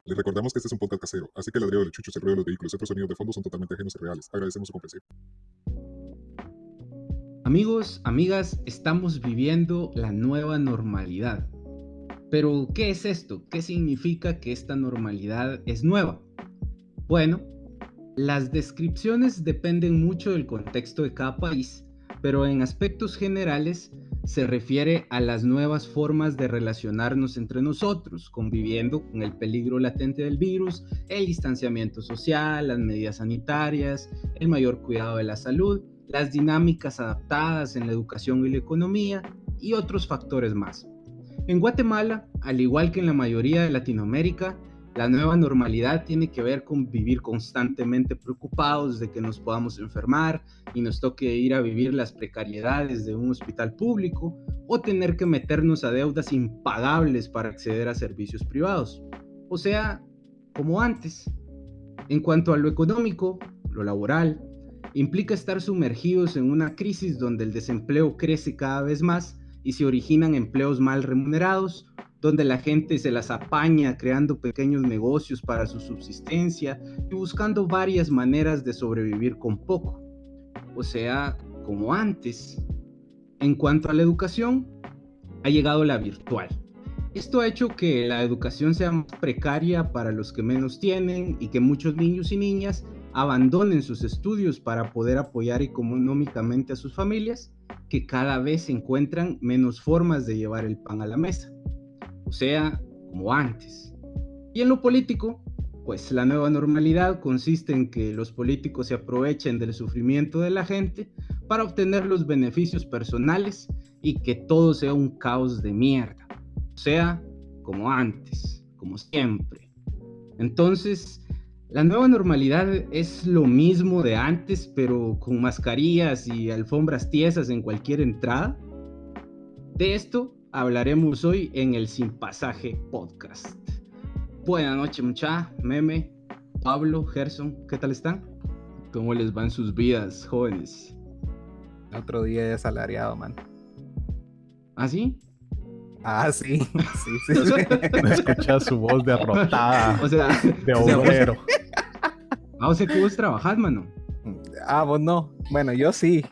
Les recordamos que este es un podcast casero, así que el ladrido de los chuchos, el ruido de los vehículos y otros sonidos de fondo son totalmente ajenos y reales. Agradecemos su comprensión. Amigos, amigas, estamos viviendo la nueva normalidad. Pero, ¿qué es esto? ¿Qué significa que esta normalidad es nueva? Bueno, las descripciones dependen mucho del contexto de cada país, pero en aspectos generales se refiere a las nuevas formas de relacionarnos entre nosotros, conviviendo con el peligro latente del virus, el distanciamiento social, las medidas sanitarias, el mayor cuidado de la salud, las dinámicas adaptadas en la educación y la economía y otros factores más. En Guatemala, al igual que en la mayoría de Latinoamérica, la nueva normalidad tiene que ver con vivir constantemente preocupados de que nos podamos enfermar y nos toque ir a vivir las precariedades de un hospital público o tener que meternos a deudas impagables para acceder a servicios privados. O sea, como antes. En cuanto a lo económico, lo laboral, implica estar sumergidos en una crisis donde el desempleo crece cada vez más y se originan empleos mal remunerados, donde la gente se las apaña creando pequeños negocios para su subsistencia y buscando varias maneras de sobrevivir con poco. O sea, como antes. En cuanto a la educación, ha llegado la virtual. Esto ha hecho que la educación sea más precaria para los que menos tienen y que muchos niños y niñas abandonen sus estudios para poder apoyar económicamente a sus familias, que cada vez encuentran menos formas de llevar el pan a la mesa. O sea, como antes. Y en lo político, pues la nueva normalidad consiste en que los políticos se aprovechen del sufrimiento de la gente para obtener los beneficios personales y que todo sea un caos de mierda. O sea, como antes, como siempre. Entonces, la nueva normalidad es lo mismo de antes, pero con mascarillas y alfombras tiesas en cualquier entrada. De esto hablaremos hoy en el Sin Pasaje Podcast. Buenas noches, mucha, Meme, Pablo, Gerson, ¿qué tal están? ¿Cómo les van sus vidas, jóvenes? Otro día de asalariado, man. ¿Ah, sí? Ah, sí. Sí. Escuchas su voz derrotada, O sea, de obrero. O sea que vos trabajás, mano. Ah, vos no. Bueno, yo sí.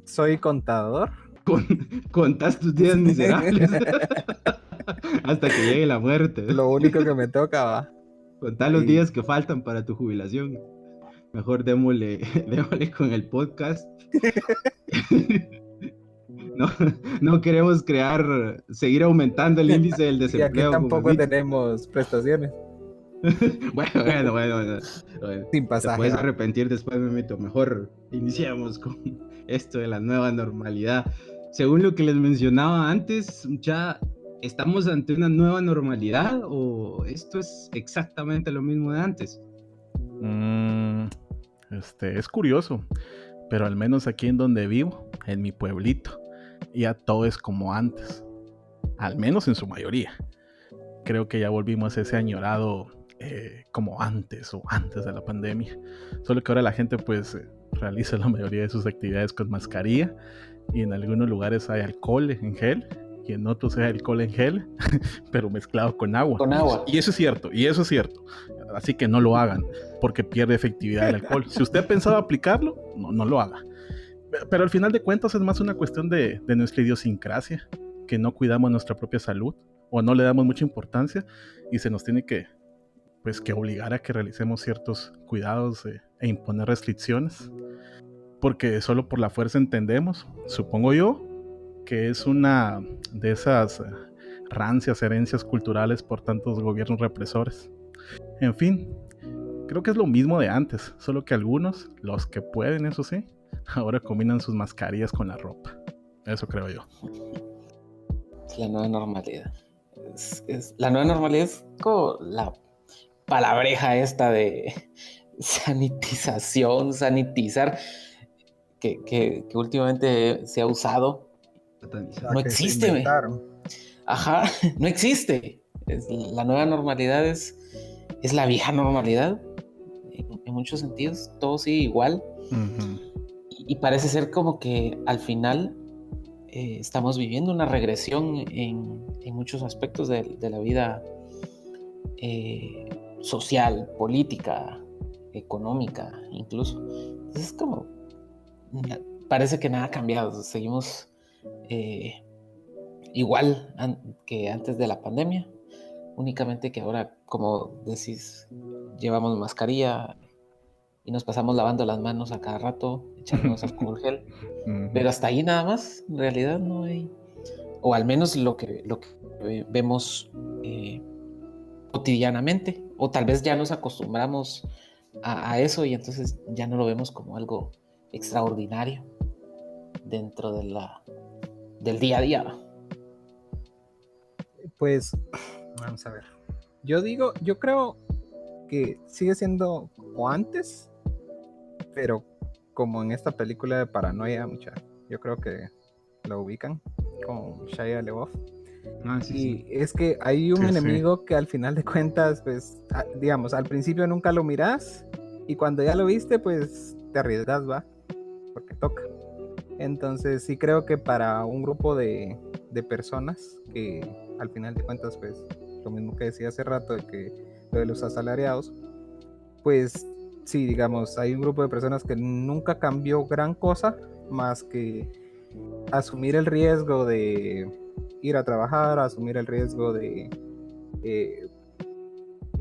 Soy contador. Contás tus días miserables hasta que llegue la muerte. Lo único que me toca, va. Contá los días que faltan para tu jubilación. Mejor démosle con el podcast. No queremos seguir aumentando el índice del Y aquí desempleo. tampoco tenemos prestaciones. Bueno. Sin pasaje. Te puedes ¿va? arrepentir después, Memito. Mejor iniciamos con esto de la nueva normalidad. Según lo que les mencionaba antes, ya ¿estamos ante una nueva normalidad o esto es exactamente lo mismo de antes? Es curioso, pero al menos aquí en donde vivo, en mi pueblito, ya todo es como antes, al menos en su mayoría. Creo que ya volvimos a ese añorado como antes o antes de la pandemia, solo que ahora la gente pues realiza la mayoría de sus actividades con mascarilla y en algunos lugares hay alcohol en gel y en otros hay alcohol en gel pero mezclado con agua. Y eso es cierto, así que no lo hagan porque pierde efectividad el alcohol. Si usted pensaba aplicarlo, no lo haga. Pero al final de cuentas es más una cuestión de nuestra idiosincrasia, que no cuidamos nuestra propia salud o no le damos mucha importancia y se nos tiene que obligar a que realicemos ciertos cuidados e imponer restricciones, porque solo por la fuerza entendemos, supongo yo, que es una de esas rancias herencias culturales por tantos gobiernos represores. En fin, creo que es lo mismo de antes, solo que algunos, los que pueden, eso sí, ahora combinan sus mascarillas con la ropa. Eso creo yo. Es la nueva normalidad. La nueva normalidad es como la palabreja esta de sanitización, sanitizar, que últimamente se ha usado. No existe, güey. Ajá, no existe. La nueva normalidad es la vieja normalidad. En muchos sentidos, todo sigue igual. Uh-huh. Y parece ser como que al final estamos viviendo una regresión en muchos aspectos de la vida social, política, económica, incluso. Entonces, parece que nada ha cambiado. Seguimos igual que antes de la pandemia, únicamente que ahora, como decís, llevamos mascarilla y nos pasamos lavando las manos a cada rato, echándonos alcohol gel, pero hasta ahí nada más. En realidad no hay, o al menos lo que vemos cotidianamente, o tal vez ya nos acostumbramos a eso y entonces ya no lo vemos como algo extraordinario dentro del día a día. Pues, vamos a ver. Yo creo que sigue siendo como antes, pero como en esta película de Paranoia, yo creo que lo ubican con Shia LaBeouf. Sí. Es que hay un enemigo que al final de cuentas, pues, digamos, al principio nunca lo mirás y cuando ya lo viste, pues te arriesgas, ¿va? Porque toca. Entonces sí creo que para un grupo de personas que al final de cuentas, pues, lo mismo que decía hace rato de que lo de los asalariados, pues sí, digamos, hay un grupo de personas que nunca cambió gran cosa más que asumir el riesgo de ir a trabajar, asumir el riesgo de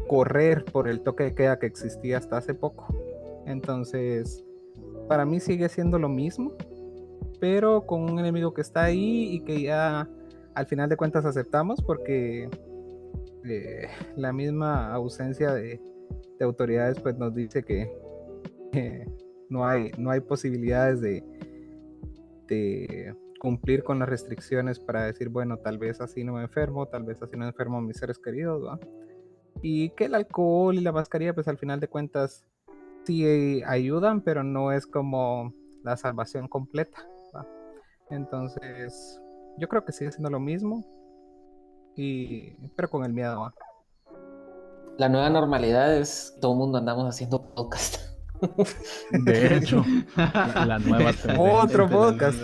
correr por el toque de queda que existía hasta hace poco. Entonces, para mí sigue siendo lo mismo, pero con un enemigo que está ahí y que ya al final de cuentas aceptamos porque la misma ausencia de autoridades pues nos dice que no hay posibilidades de cumplir con las restricciones para decir, bueno, tal vez así no me enfermo, tal vez así no enfermo a mis seres queridos, ¿va? Y que el alcohol y la mascarilla pues al final de cuentas sí ayudan, pero no es como la salvación completa, ¿va? Entonces yo creo que sigue siendo lo mismo, pero con el miedo, ¿va? La nueva normalidad es todo el mundo andamos haciendo podcast. De hecho, la nueva otro podcast.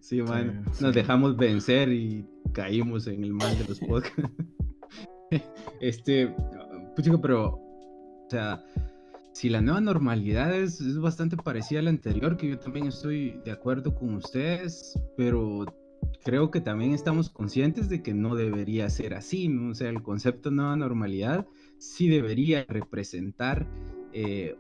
Sí, man, nos dejamos vencer y caímos en el mal de los podcasts. Pues chico, pero, o sea, si la nueva normalidad es bastante parecida a la anterior, que yo también estoy de acuerdo con ustedes, pero creo que también estamos conscientes de que no debería ser así, ¿no? O sea, el concepto de nueva normalidad sí debería representar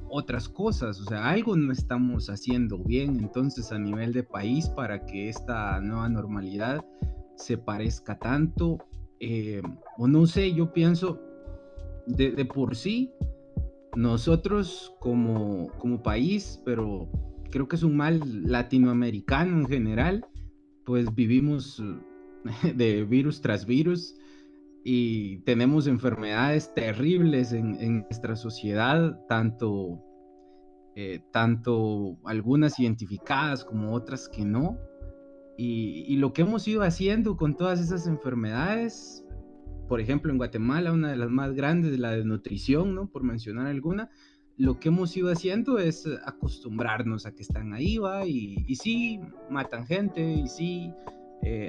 otras cosas, o sea, algo no estamos haciendo bien entonces a nivel de país para que esta nueva normalidad se parezca tanto, o no sé, yo pienso de por sí nosotros como país, pero creo que es un mal latinoamericano en general, pues vivimos de virus tras virus y tenemos enfermedades terribles en nuestra sociedad, tanto algunas identificadas como otras que no. Y lo que hemos ido haciendo con todas esas enfermedades, por ejemplo en Guatemala, una de las más grandes, la de nutrición, ¿no? Por mencionar alguna, lo que hemos ido haciendo es acostumbrarnos a que están ahí, ¿va? Y sí, matan gente, y sí,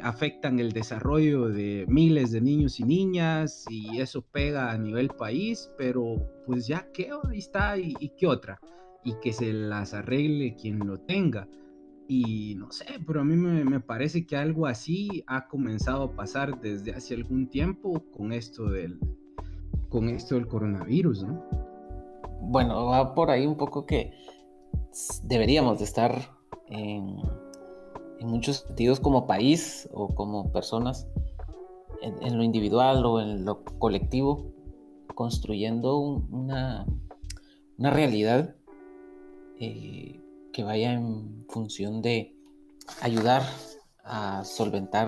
afectan el desarrollo de miles de niños y niñas, y eso pega a nivel país, pero pues ya, ¿qué? Ahí está, y qué otra, y que se las arregle quien lo tenga. Y no sé, pero a mí me parece que algo así ha comenzado a pasar desde hace algún tiempo con esto del coronavirus, ¿no? Bueno, va por ahí un poco que deberíamos de estar en muchos sentidos como país o como personas, en lo individual o en lo colectivo, construyendo una realidad que vaya en función de ayudar a solventar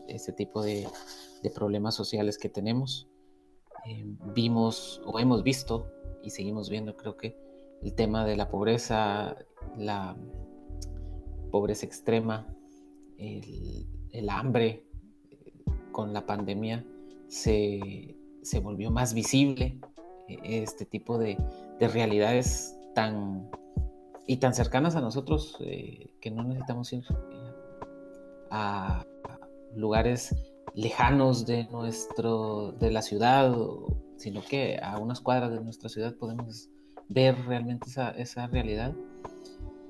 ese tipo de problemas sociales que tenemos. Vimos o hemos visto y seguimos viendo, creo que el tema de la pobreza extrema, el hambre con la pandemia se volvió más visible. Este tipo de realidades tan y tan cercanas a nosotros que no necesitamos ir a lugares lejanos de la ciudad, sino que a unas cuadras de nuestra ciudad podemos ver realmente esa realidad.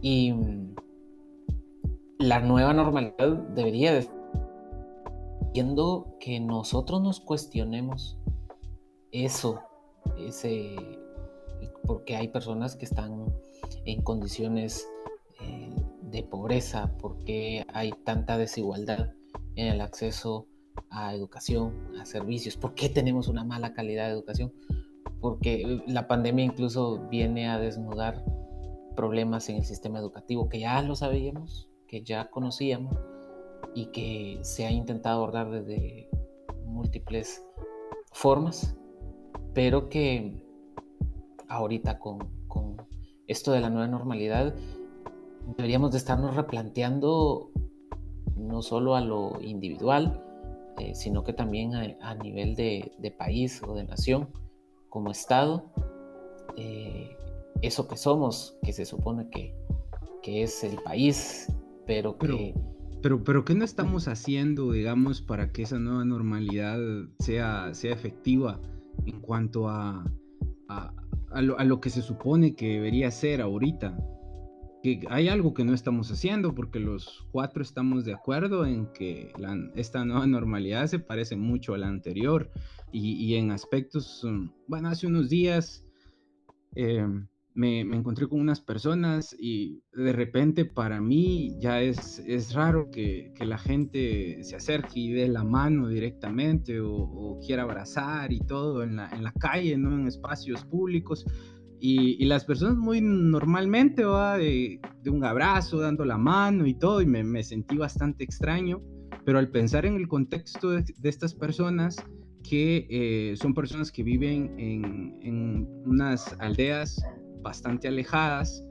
Y la nueva normalidad debería de siendo que nosotros nos cuestionemos eso, porque hay personas que están en condiciones de pobreza, porque hay tanta desigualdad en el acceso a educación, a servicios, por qué tenemos una mala calidad de educación, porque la pandemia incluso viene a desnudar problemas en el sistema educativo que ya lo sabíamos, que ya conocíamos y que se ha intentado abordar desde múltiples formas, pero que ahorita con esto de la nueva normalidad deberíamos de estarnos replanteando no solo a lo individual, sino que también a nivel de país o de nación, como Estado, eso que somos, que se supone que es el país, pero ¿qué no estamos haciendo, digamos, para que esa nueva normalidad sea efectiva en cuanto a lo que se supone que debería ser ahorita? Que hay algo que no estamos haciendo, porque los 4 estamos de acuerdo en que esta nueva normalidad se parece mucho a la anterior y en aspectos, bueno, hace unos días me encontré con unas personas y de repente para mí ya es raro que la gente se acerque y dé la mano directamente o quiera abrazar y todo en la calle, ¿no? En espacios públicos. Y las personas muy normalmente va de un abrazo, dando la mano y todo, y me sentí bastante extraño, pero al pensar en el contexto de estas personas, que son personas que viven en unas aldeas bastante alejadas,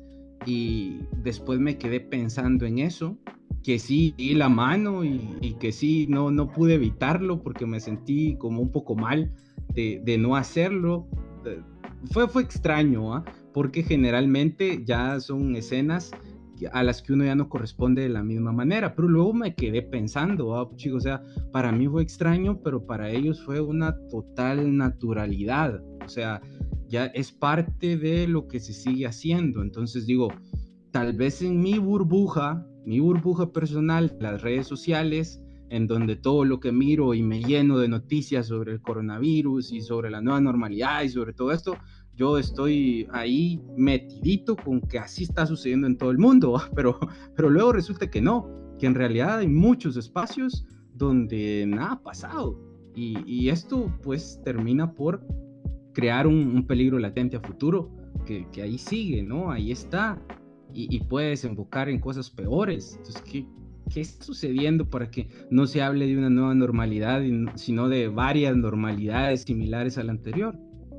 y después me quedé pensando en eso, que sí di la mano y que sí no pude evitarlo porque me sentí como un poco mal de no hacerlo. Fue extraño, porque generalmente ya son escenas a las que uno ya no corresponde de la misma manera, pero luego me quedé pensando, chicos, o sea, para mí fue extraño, pero para ellos fue una total naturalidad, o sea, ya es parte de lo que se sigue haciendo. Entonces digo, tal vez en mi burbuja personal, las redes sociales, en donde todo lo que miro y me lleno de noticias sobre el coronavirus y sobre la nueva normalidad y sobre todo esto, yo estoy ahí metidito con que así está sucediendo en todo el mundo, pero luego resulta que no, que en realidad hay muchos espacios donde nada ha pasado, y esto pues termina por crear un peligro latente a futuro que ahí sigue, ¿no? Ahí está, y puede desembocar en cosas peores. Entonces, ¿qué está sucediendo para que no se hable de una nueva normalidad, sino de varias normalidades similares a la anterior?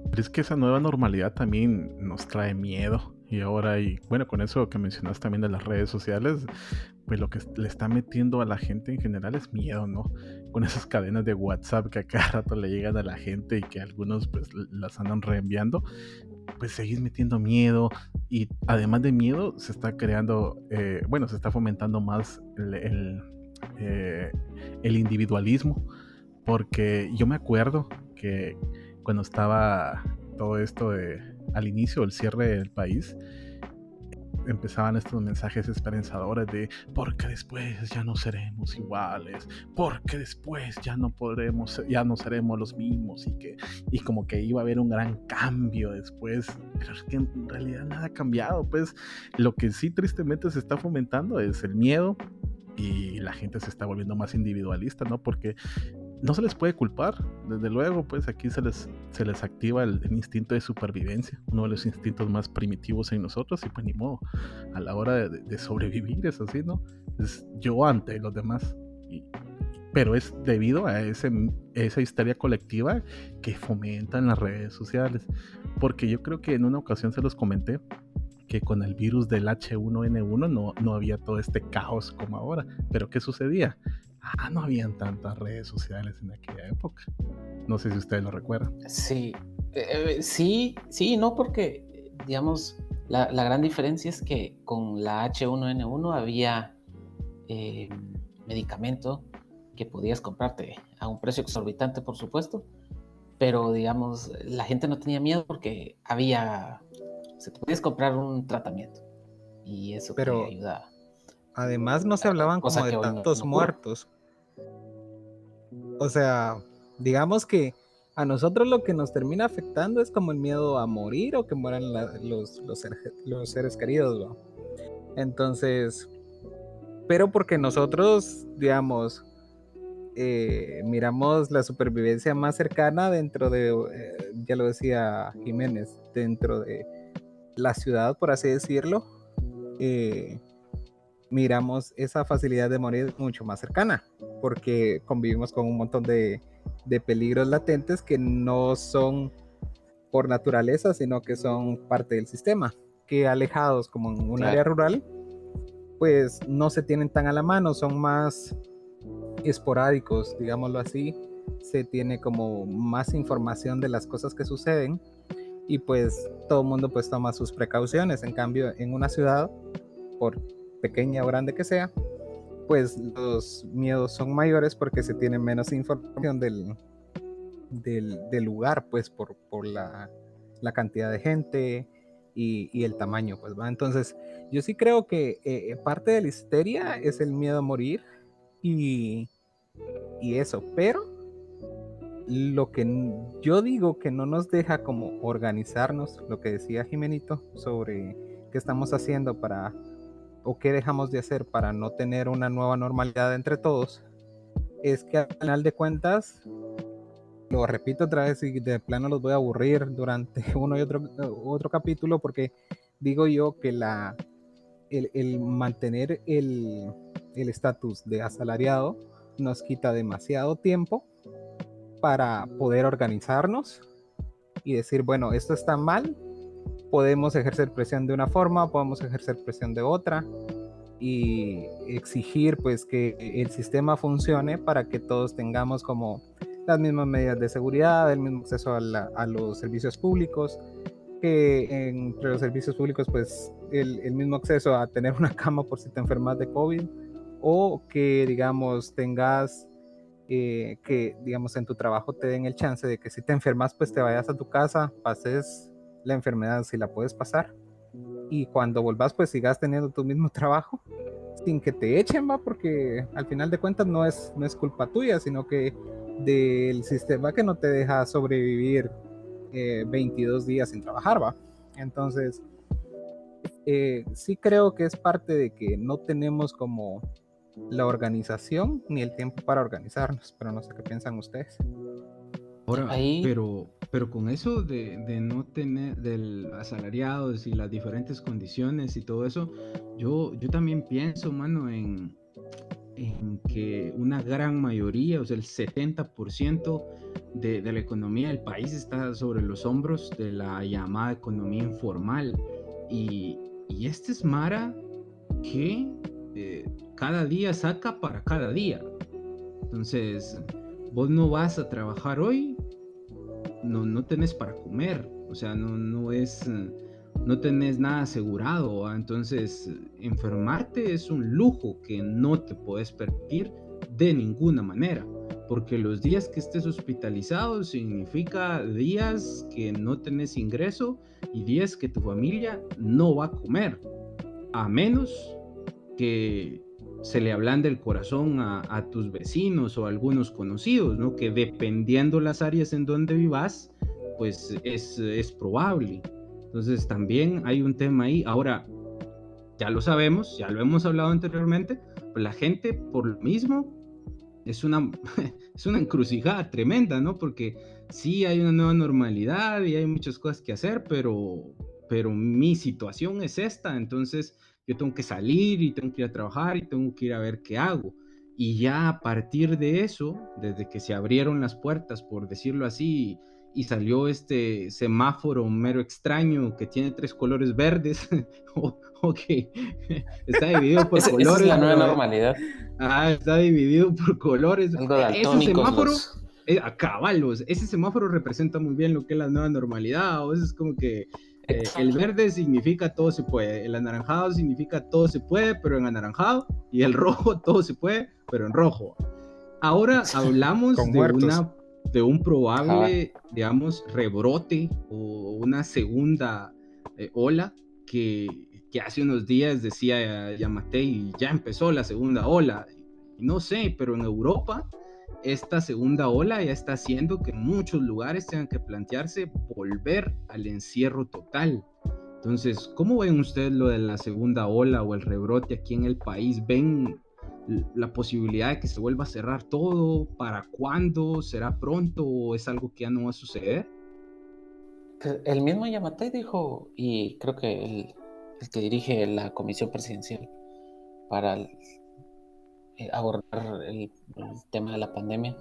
Pero es que esa nueva normalidad también nos trae miedo. Y ahora, y bueno, con eso que mencionas también de las redes sociales, pues lo que le está metiendo a la gente en general es miedo, ¿no? Con esas cadenas de WhatsApp que a cada rato le llegan a la gente y que algunos pues las andan reenviando, pues seguís metiendo miedo, y además de miedo se está creando, se está fomentando más el individualismo, porque yo me acuerdo que cuando estaba todo esto al inicio, el cierre del país, empezaban estos mensajes esperanzadores de porque después ya no seremos iguales, porque después ya no seremos los mismos, y como que iba a haber un gran cambio después, pero es que en realidad nada ha cambiado. Pues lo que sí tristemente se está fomentando es el miedo, y la gente se está volviendo más individualista, ¿no? Porque no se les puede culpar, desde luego, pues aquí se les activa el instinto de supervivencia, uno de los instintos más primitivos en nosotros, y pues ni modo, a la hora de sobrevivir es así, ¿no? Es yo ante los demás, pero es debido a esa histeria colectiva que fomentan las redes sociales, porque yo creo que en una ocasión se los comenté, que con el virus del H1N1 no había todo este caos como ahora, pero ¿qué sucedía? No habían tantas redes sociales en aquella época. No sé si ustedes lo recuerdan. Sí, sí, no, porque, digamos, La gran diferencia es que con la H1N1 había medicamento que podías comprarte a un precio exorbitante, por supuesto, pero digamos, la gente no tenía miedo porque se te podías comprar un tratamiento y eso te Pero ayudaba. además no se hablaban como de tantos muertos. O sea, digamos que a nosotros lo que nos termina afectando es como el miedo a morir o que mueran los seres queridos, ¿no? Entonces, pero porque nosotros, digamos, miramos la supervivencia más cercana dentro de, ya lo decía Jiménez, dentro de la ciudad, por así decirlo, miramos esa facilidad de morir mucho más cercana, porque convivimos con un montón de peligros latentes que no son por naturaleza, sino que son parte del sistema, que alejados como en un área rural, pues no se tienen tan a la mano, son más esporádicos, digámoslo así, se tiene como más información de las cosas que suceden y pues todo el mundo pues toma sus precauciones. En cambio, en una ciudad, por pequeña o grande que sea, pues los miedos son mayores porque se tiene menos información del lugar, pues por la cantidad de gente y el tamaño, pues va. Entonces, yo sí creo que parte de la histeria es el miedo a morir y eso, pero lo que yo digo que no nos deja como organizarnos, lo que decía Jimenito sobre qué estamos haciendo para, o qué dejamos de hacer para no tener una nueva normalidad entre todos, es que al final de cuentas, lo repito otra vez y de plano los voy a aburrir durante uno y otro capítulo, porque digo yo que el mantener el estatus de asalariado nos quita demasiado tiempo para poder organizarnos y decir, bueno, esto está mal, podemos ejercer presión de una forma, podemos ejercer presión de otra y exigir pues que el sistema funcione para que todos tengamos como las mismas medidas de seguridad, el mismo acceso a los servicios públicos, que entre los servicios públicos pues el mismo acceso a tener una cama por si te enfermas de COVID, o que digamos tengas que digamos en tu trabajo te den el chance de que si te enfermas pues te vayas a tu casa, pases la enfermedad si la puedes pasar y cuando volvás pues sigas teniendo tu mismo trabajo sin que te echen, va, porque al final de cuentas no es culpa tuya, sino que del sistema que no te deja sobrevivir 22 días sin trabajar, va. Entonces sí creo que es parte de que no tenemos como la organización ni el tiempo para organizarnos, pero no sé qué piensan ustedes. Ahora, pero con eso de no tener del asalariados y las diferentes condiciones y todo eso, yo también pienso, mano, en que una gran mayoría, o sea, el 70% de la economía del país está sobre los hombros de la llamada economía informal. Y este es Mara que cada día saca para cada día. Entonces, vos no vas a trabajar hoy, no tenés para comer, o sea, no tenés nada asegurado, ¿va? Entonces enfermarte es un lujo que no te puedes permitir de ninguna manera, porque los días que estés hospitalizado significa días que no tenés ingreso y días que tu familia no va a comer, a menos que se le ablande el corazón a tus vecinos o a algunos conocidos, ¿no? Que dependiendo las áreas en donde vivas, pues es probable. Entonces también hay un tema ahí. Ahora, ya lo sabemos, ya lo hemos hablado anteriormente, pues la gente por lo mismo es una encrucijada tremenda, ¿no? Porque sí hay una nueva normalidad y hay muchas cosas que hacer, pero mi situación es esta, entonces yo tengo que salir y tengo que ir a trabajar y tengo que ir a ver qué hago. Y ya a partir de eso, desde que se abrieron las puertas, por decirlo así, y salió este semáforo mero extraño que tiene 3 colores verdes, o que está dividido por colores. Esa es la nueva normalidad. Está dividido por colores. Algo daltónicos. Ese semáforo, a cabalos, ese semáforo representa muy bien lo que es la nueva normalidad, o eso es como que El verde significa todo se puede, el anaranjado significa todo se puede, pero en anaranjado, y el rojo todo se puede, pero en rojo. Ahora hablamos de un probable, digamos, rebrote o una segunda ola que hace unos días decía Yamatei, ya empezó la segunda ola. No sé, pero en Europa esta segunda ola ya está haciendo que muchos lugares tengan que plantearse volver al encierro total. Entonces, ¿cómo ven ustedes lo de la segunda ola o el rebrote aquí en el país? ¿Ven la posibilidad de que se vuelva a cerrar todo? ¿Para cuándo? ¿Será pronto o es algo que ya no va a suceder? El mismo Yamatei dijo, y creo que el que dirige la comisión presidencial para abordar el tema de la pandemia,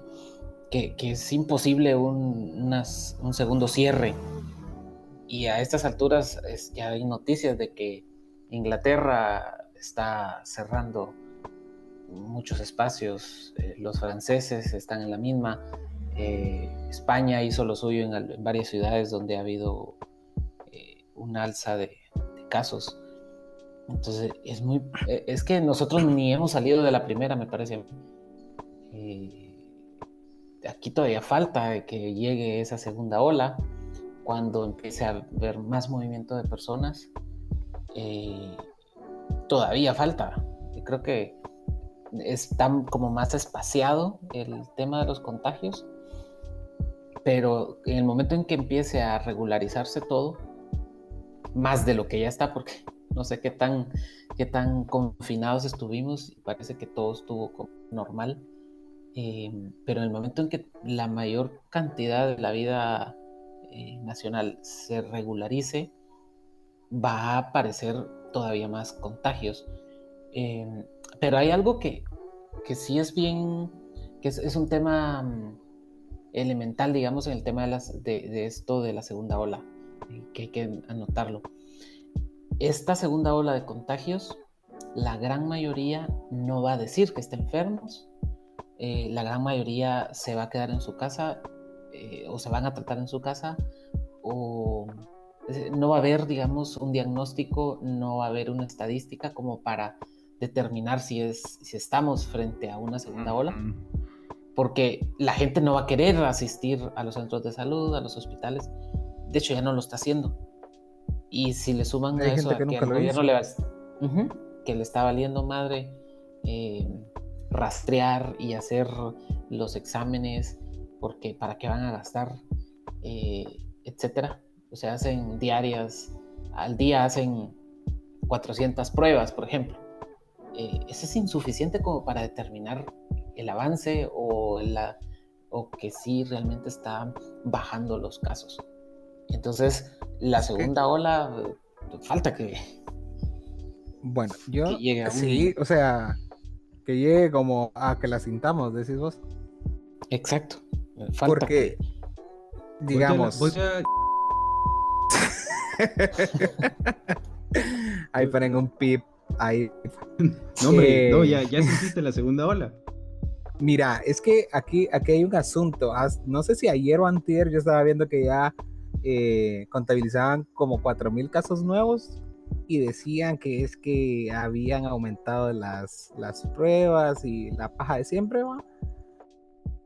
que es imposible un segundo cierre. Y a estas alturas ya hay noticias de que Inglaterra está cerrando muchos espacios, los franceses están en la misma, España hizo lo suyo en varias ciudades donde ha habido un alza de casos. Entonces es que nosotros ni hemos salido de la primera, me parece. Aquí todavía falta de que llegue esa segunda ola, cuando empiece a haber más movimiento de personas. Todavía falta. Yo creo que está como más espaciado el tema de los contagios, pero en el momento en que empiece a regularizarse todo, más de lo que ya está, porque no sé qué tan confinados estuvimos, y parece que todo estuvo como normal, pero en el momento en que la mayor cantidad de la vida nacional se regularice, va a aparecer todavía más contagios. Pero hay algo que sí es bien, que es un tema elemental, digamos, en el tema de esto de la segunda ola, que hay que anotarlo. Esta segunda ola de contagios, la gran mayoría no va a decir que está enfermos, la gran mayoría se va a quedar en su casa, o se van a tratar en su casa, o no va a haber, digamos, un diagnóstico, no va a haber una estadística como para determinar si estamos frente a una segunda ola, porque la gente no va a querer asistir a los centros de salud, a los hospitales. De hecho, ya no lo está haciendo. Y si le suman a eso, que al gobierno que le está valiendo madre rastrear y hacer los exámenes, porque para qué van a gastar, etcétera. O sea, hacen diarias, al día hacen 400 pruebas, por ejemplo. Eso es insuficiente como para determinar el avance o que sí realmente está bajando los casos. Entonces, la segunda ola, falta que... Bueno, yo que llegue a sí, o sea, que llegue como a que la sintamos, decís vos. Exacto. Falta porque, digamos... Ahí ponen un pip, ahí... No, hombre, no, ya sentiste la segunda ola. Mira, es que aquí hay un asunto. No sé si ayer o antier yo estaba viendo que ya contabilizaban como 4,000 casos nuevos y decían que es que habían aumentado las pruebas y la paja de siempre, ¿va?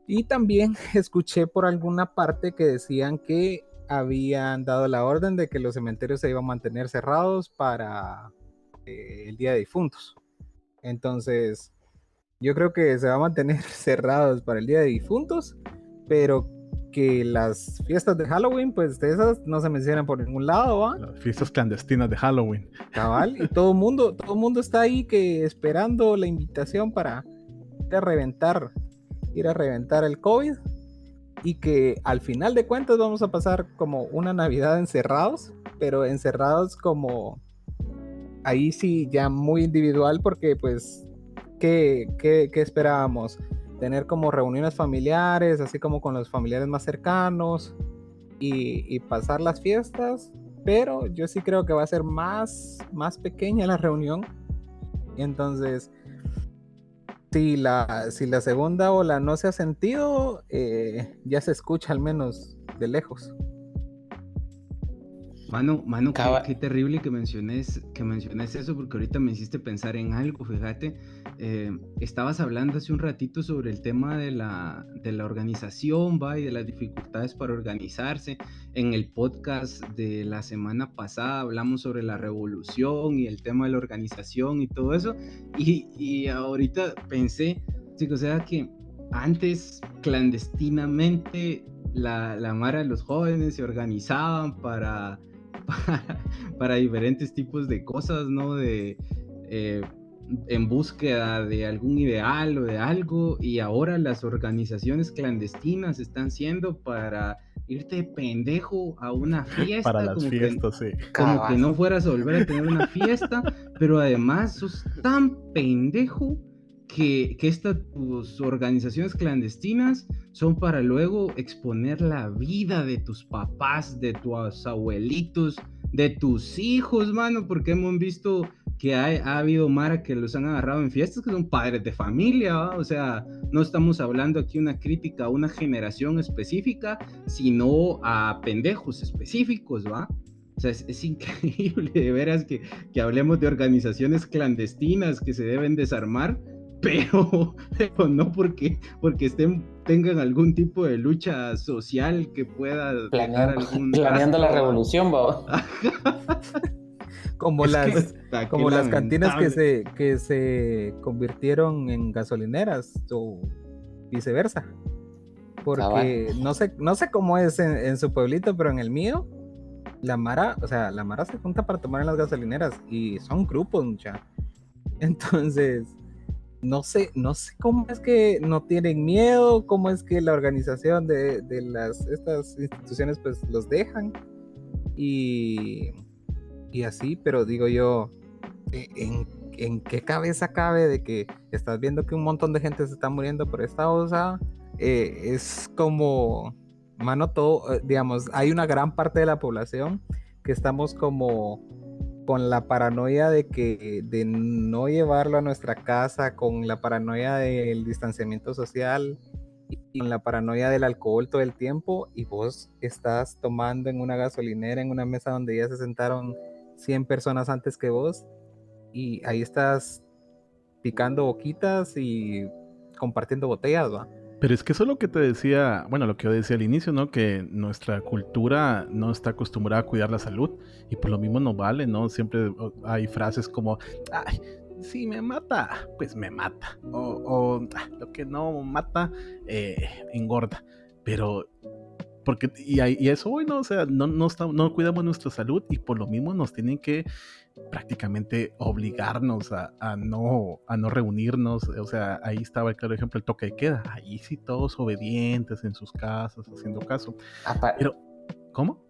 Y también escuché por alguna parte que decían que habían dado la orden de que los cementerios se iban a mantener cerrados para el Día de Difuntos. Entonces, yo creo que se va a mantener cerrados para el Día de Difuntos, pero que las fiestas de Halloween, pues de esas no se mencionan por ningún lado, ¿va? Las fiestas clandestinas de Halloween. Cabal, y todo el mundo está ahí que esperando la invitación para ir a reventar el COVID, y que al final de cuentas vamos a pasar como una Navidad encerrados, pero encerrados como ahí sí ya muy individual, porque pues ¿qué esperábamos? Tener como reuniones familiares, así como con los familiares más cercanos y pasar las fiestas, pero yo sí creo que va a ser más pequeña la reunión. Entonces, si la segunda ola no se ha sentido, ya se escucha al menos de lejos. Mano, Caba- qué terrible que menciones eso, porque ahorita me hiciste pensar en algo, fíjate. Estabas hablando hace un ratito sobre el tema de la organización, ¿va? Y de las dificultades para organizarse. En el podcast de la semana pasada hablamos sobre la revolución y el tema de la organización y todo eso. Y ahorita pensé, chicos, o sea que antes clandestinamente la mara de los jóvenes se organizaban para diferentes tipos de cosas, ¿no? En búsqueda de algún ideal o de algo, y ahora las organizaciones clandestinas están siendo para irte de pendejo a una fiesta, Para las fiestas, sí. como que no fueras a volver a tener una fiesta, pero además sos tan pendejo que estas tus organizaciones clandestinas son para luego exponer la vida de tus papás, de tus abuelitos, de tus hijos, mano, porque hemos visto que ha habido mara que los han agarrado en fiestas que son padres de familia, ¿va? O sea, no estamos hablando aquí una crítica a una generación específica, sino a pendejos específicos, ¿va? O sea, es increíble de veras que hablemos de organizaciones clandestinas que se deben desarmar, pero no porque tengan algún tipo de lucha social que pueda dejar algún planeando la rastro, revolución, ¿va? Como Es las, que, como las cantinas lamentable. que se convirtieron en gasolineras o viceversa. Porque no sé cómo es en su pueblito, pero en el mío, la mara se junta para tomar en las gasolineras y son grupos, mucha. Entonces, no sé cómo es que no tienen miedo, cómo es que la organización de estas instituciones pues los dejan y así, pero digo yo, ¿en qué cabeza cabe de que estás viendo que un montón de gente se está muriendo por esta cosa? Es como, mano, todo, digamos, hay una gran parte de la población que estamos como con la paranoia de no llevarlo a nuestra casa, con la paranoia del distanciamiento social y con la paranoia del alcohol todo el tiempo, y vos estás tomando en una gasolinera, en una mesa donde ya se sentaron 100 personas antes que vos, y ahí estás picando boquitas y compartiendo botellas, ¿va? Pero es que eso es lo que te decía, bueno, lo que yo decía al inicio, ¿no? Que nuestra cultura no está acostumbrada a cuidar la salud y por lo mismo no vale, ¿no? Siempre hay frases como, ay, si me mata, pues me mata. Lo que no mata, engorda. Pero porque, y eso hoy, ¿no? O sea, no cuidamos nuestra salud y por lo mismo nos tienen que prácticamente obligarnos a no reunirnos. O sea, ahí estaba el claro ejemplo, el toque de queda. Ahí sí todos obedientes en sus casas, haciendo caso. Pero, ¿cómo?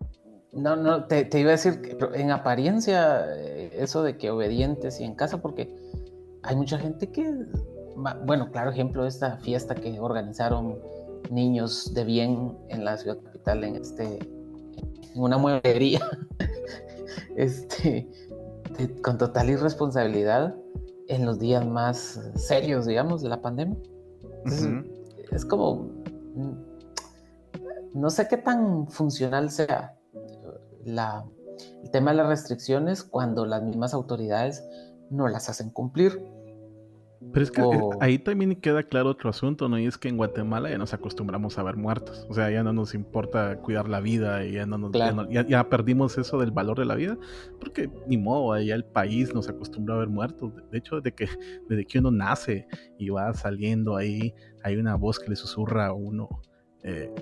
No, te iba a decir que en apariencia eso de que obedientes y en casa, porque hay mucha gente que, bueno, claro ejemplo, esta fiesta que organizaron niños de bien en la ciudad capital, en una mueblería, con total irresponsabilidad en los días más serios, digamos, de la pandemia. Entonces, es como, no sé qué tan funcional sea el tema de las restricciones cuando las mismas autoridades no las hacen cumplir. Pero es que ahí también queda claro otro asunto, ¿no? Y es que en Guatemala ya nos acostumbramos a ver muertos. O sea, ya no nos importa cuidar la vida y ya perdimos eso del valor de la vida. Porque ni modo, ya el país nos acostumbra a ver muertos. De hecho, desde que uno nace y va saliendo ahí, hay una voz que le susurra a uno,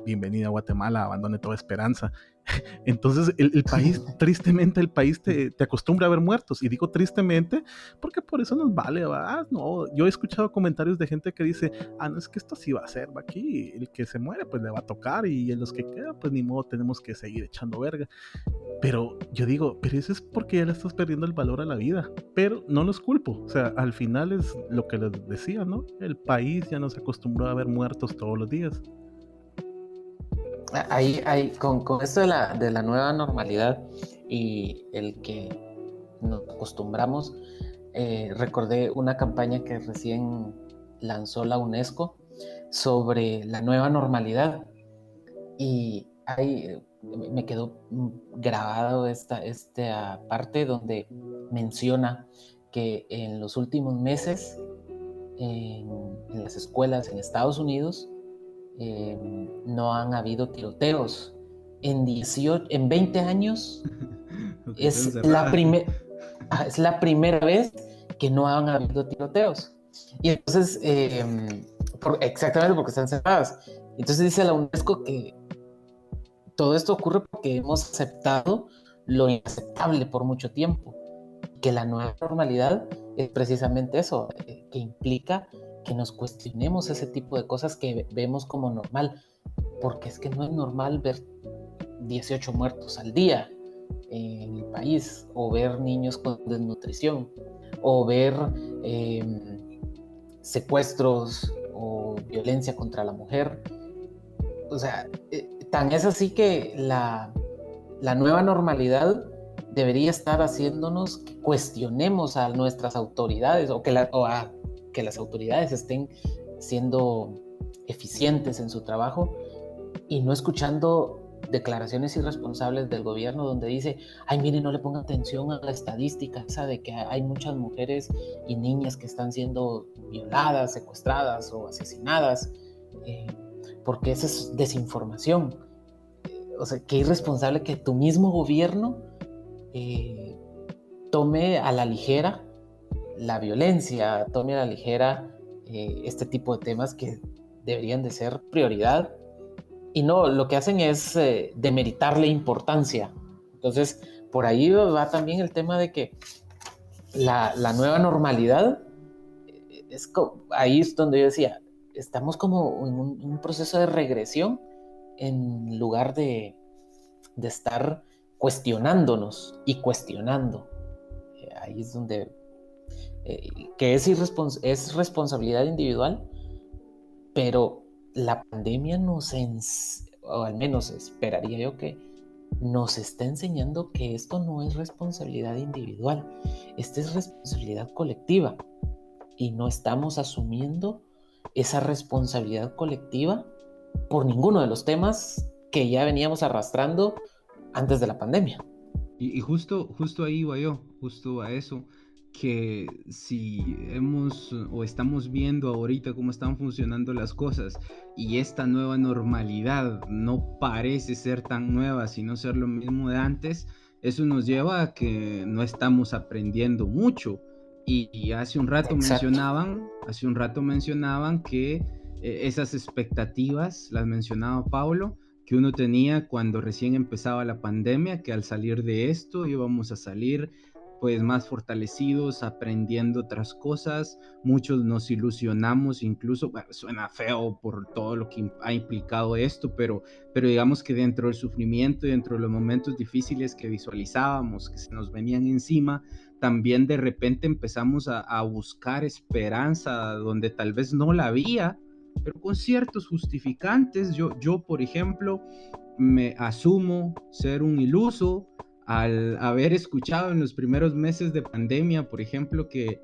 bienvenido a Guatemala, abandone toda esperanza. Entonces el país, tristemente el país te acostumbra a ver muertos, y digo tristemente porque por eso nos vale, ¿va? No, yo he escuchado comentarios de gente que dice, no, es que esto sí va a ser, va, aquí el que se muere pues le va a tocar y en los que quedan pues ni modo, tenemos que seguir echando verga. Pero yo digo, pero eso es porque ya le estás perdiendo el valor a la vida, pero no los culpo, o sea, al final es lo que les decía, ¿no? El país ya nos acostumbró a ver muertos todos los días. Ahí, con esto de la nueva normalidad y el que nos acostumbramos, recordé una campaña que recién lanzó la UNESCO sobre la nueva normalidad, y hay me quedó grabado esta parte donde menciona que en los últimos meses en las escuelas en Estados Unidos no han habido tiroteos. En 20 años es la primera vez que no han habido tiroteos. Y entonces, exactamente porque están cerradas. Entonces dice la UNESCO que todo esto ocurre porque hemos aceptado lo inaceptable por mucho tiempo. Que la nueva normalidad es precisamente eso, que implica que nos cuestionemos ese tipo de cosas que vemos como normal, porque es que no es normal ver 18 muertos al día en el país, o ver niños con desnutrición, o ver secuestros o violencia contra la mujer. O sea, tan es así que la nueva normalidad debería estar haciéndonos que cuestionemos a nuestras autoridades o que las autoridades estén siendo eficientes en su trabajo y no escuchando declaraciones irresponsables del gobierno donde dice, ay, mire, no le ponga atención a la estadística esa de que hay muchas mujeres y niñas que están siendo violadas, secuestradas o asesinadas, porque esa es desinformación. O sea, qué irresponsable que tu mismo gobierno tome a la ligera la violencia, tome a la ligera este tipo de temas que deberían de ser prioridad, y no, lo que hacen es demeritarle importancia. Entonces, por ahí va también el tema de que la nueva normalidad, ahí es donde yo decía, estamos como en un proceso de regresión en lugar de estar cuestionándonos y cuestionando. Ahí es donde que es responsabilidad individual, pero la pandemia o al menos esperaría yo que nos está enseñando que esto no es responsabilidad individual, esta es responsabilidad colectiva, y no estamos asumiendo esa responsabilidad colectiva por ninguno de los temas que ya veníamos arrastrando antes de la pandemia. Y justo ahí iba yo, justo a eso, que si estamos viendo ahorita cómo están funcionando las cosas y esta nueva normalidad no parece ser tan nueva, sino ser lo mismo de antes, eso nos lleva a que no estamos aprendiendo mucho. Y hace un rato mencionaban que esas expectativas, las mencionaba Paulo, que uno tenía cuando recién empezaba la pandemia, que al salir de esto íbamos a salir pues más fortalecidos, aprendiendo otras cosas. Muchos nos ilusionamos, incluso, bueno, suena feo por todo lo que ha implicado esto, pero digamos que dentro del sufrimiento y dentro de los momentos difíciles que visualizábamos, que se nos venían encima, también de repente empezamos a buscar esperanza donde tal vez no la había, pero con ciertos justificantes. Yo, por ejemplo, me asumo ser un iluso al haber escuchado en los primeros meses de pandemia, por ejemplo, que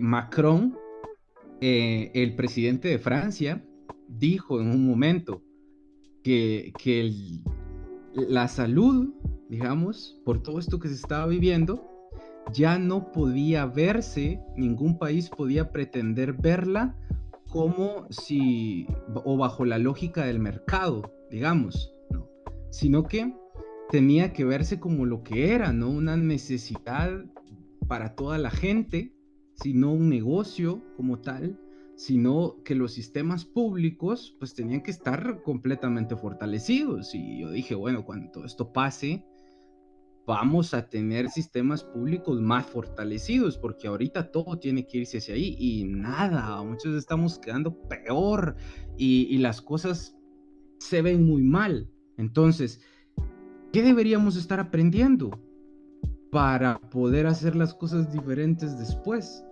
Macron, el presidente de Francia, dijo en un momento que la salud, digamos, por todo esto que se estaba viviendo, ya no podía verse, ningún país podía pretender verla como si, o bajo la lógica del mercado, digamos, ¿no? Sino que tenía que verse como lo que era, ¿no? Una necesidad para toda la gente, sino un negocio como tal, sino que los sistemas públicos pues tenían que estar completamente fortalecidos. Y yo dije, bueno, cuando todo esto pase, vamos a tener sistemas públicos más fortalecidos, porque ahorita todo tiene que irse hacia ahí y nada, muchos estamos quedando peor y las cosas se ven muy mal. Entonces, ¿qué deberíamos estar aprendiendo para poder hacer las cosas diferentes después?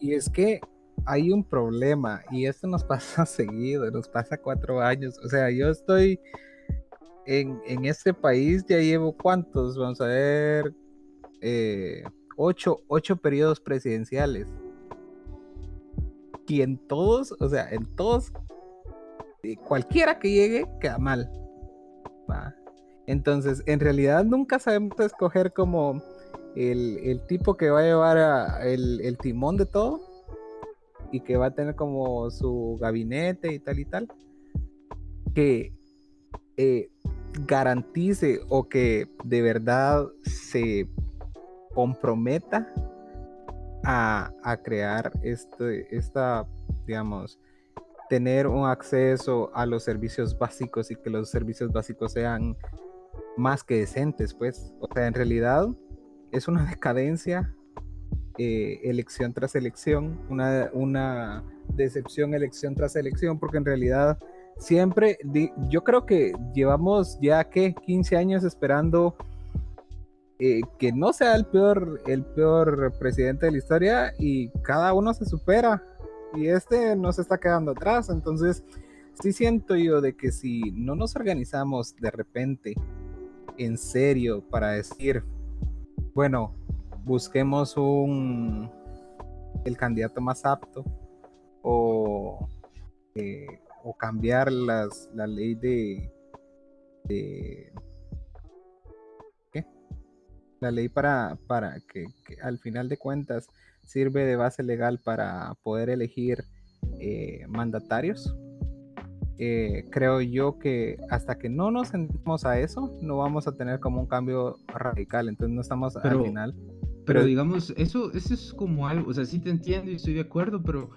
Y es que hay un problema, y esto nos pasa seguido, nos pasa 4 años. O sea, yo estoy en este país, ya llevo ¿cuántos? Vamos a ver, 8 periodos presidenciales. Y en todos, o sea, en todos cualquiera que llegue queda mal, ¿va? Entonces, en realidad nunca sabemos escoger como el tipo que va a llevar el timón de todo y que va a tener como su gabinete y tal, que garantice o que de verdad se comprometa a crear digamos, tener un acceso a los servicios básicos y que los servicios básicos sean más que decentes, pues. O sea, en realidad es una decadencia, elección tras elección, una decepción elección tras elección, porque en realidad siempre, yo creo que llevamos ya 15 años esperando que no sea el peor presidente de la historia, y cada uno se supera y no se está quedando atrás. Entonces sí siento yo de que si no nos organizamos de repente en serio para decir, bueno, busquemos el candidato más apto, o cambiar la ley de ¿qué? La ley para que al final de cuentas sirve de base legal para poder elegir mandatarios. Creo yo que hasta que no nos sentemos a eso, no vamos a tener como un cambio radical. Entonces no estamos al final. Pero digamos, eso es como algo, o sea, sí te entiendo y estoy de acuerdo, pero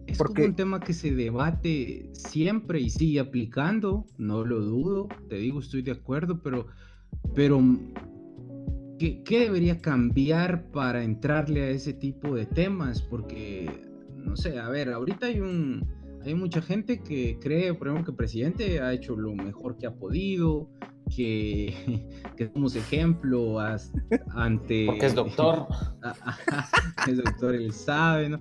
es como un tema que se debate siempre y sigue aplicando, no lo dudo, te digo, estoy de acuerdo, pero ¿qué debería cambiar para entrarle a ese tipo de temas? Porque, no sé, a ver, ahorita hay mucha gente que cree, por ejemplo, que el presidente ha hecho lo mejor que ha podido, que somos ejemplo ante... Porque es doctor. Es doctor, él sabe, ¿no?